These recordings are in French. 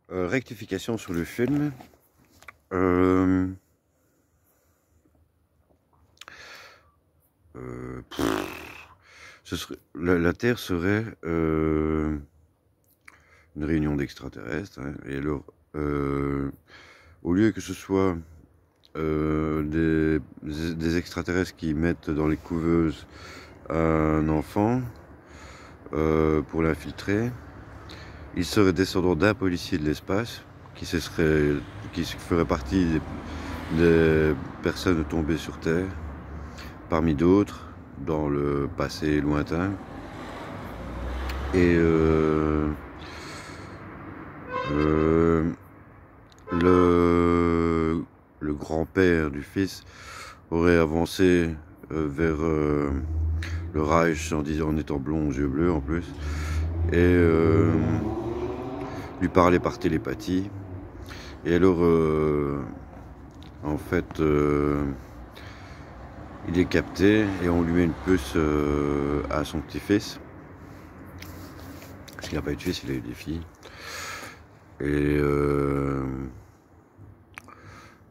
Rectification sur le film. Euh, la Terre serait une réunion d'extraterrestres, hein, et alors, au lieu que ce soit des extraterrestres qui mettent dans les couveuses un enfant pour l'infiltrer, il serait descendant d'un policier de l'espace qui ferait partie des personnes tombées sur Terre, parmi d'autres, dans le passé lointain. Et le grand-père du fils aurait avancé vers le Reich en étant blond aux yeux bleus en plus, et lui parlait par télépathie. Et alors, en fait, il est capté et on lui met une puce à son petit-fils. Parce qu'il n'a pas eu de fils, il a eu des filles. Et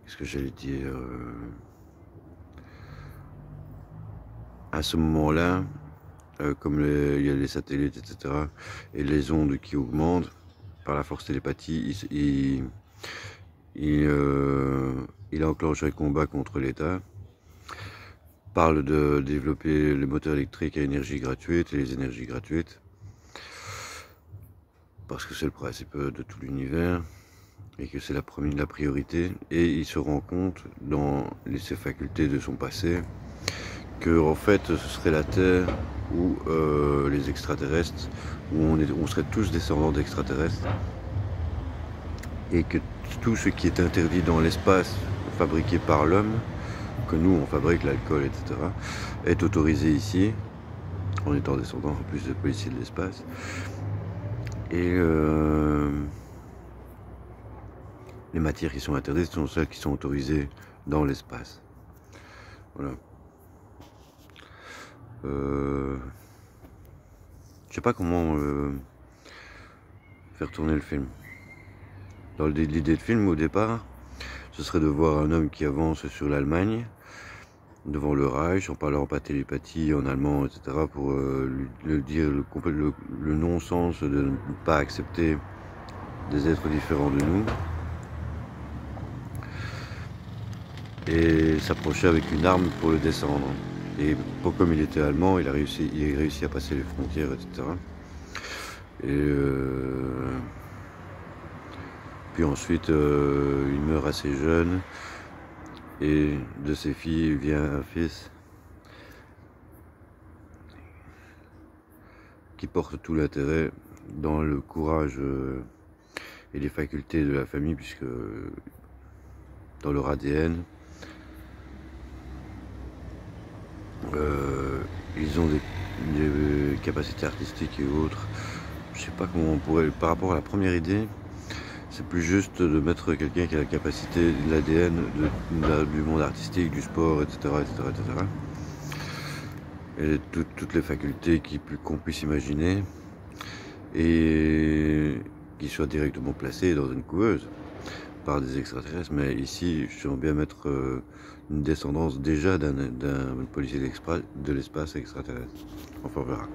qu'est-ce que j'allais dire, à ce moment-là, comme il y a les satellites, etc., et les ondes qui augmentent par la force télépathie, il enclenche un combat contre l'État, parle de développer les moteurs électriques à énergie gratuite et les énergies gratuites, parce que c'est le principe de tout l'univers et que c'est la priorité. Et il se rend compte dans ses facultés de son passé que en fait ce serait la Terre ou les extraterrestres, où on serait tous descendants d'extraterrestres, et que tout ce qui est interdit dans l'espace fabriqué par l'homme, que nous on fabrique, l'alcool, etc., est autorisé ici, en étant descendant en plus de policiers de l'espace. Et les matières qui sont interdites sont celles qui sont autorisées dans l'espace. Voilà. Je sais pas comment faire tourner le film. Dans l'idée de film, au départ, ce serait de voir un homme qui avance sur l'Allemagne, devant le Reich, en parlant pas télépathie, en allemand, etc., pour lui dire le non-sens de ne pas accepter des êtres différents de nous, et s'approcher avec une arme pour le descendre. Et comme il était allemand, il a réussi à passer les frontières, etc. Et puis ensuite, il meurt assez jeune, et de ses filles vient un fils qui porte tout l'intérêt dans le courage et les facultés de la famille, puisque dans leur ADN, ils ont des capacités artistiques et autres. Je sais pas comment on pourrait, par rapport à la première idée, c'est plus juste de mettre quelqu'un qui a la capacité de l'ADN du monde artistique, du sport, etc., etc., etc., et toutes les facultés qu'on puisse imaginer, et qui soit directement placé dans une couveuse par des extraterrestres. Mais ici, je sens bien mettre une descendance déjà d'un policier de l'espace extraterrestre. Enfin, on verra.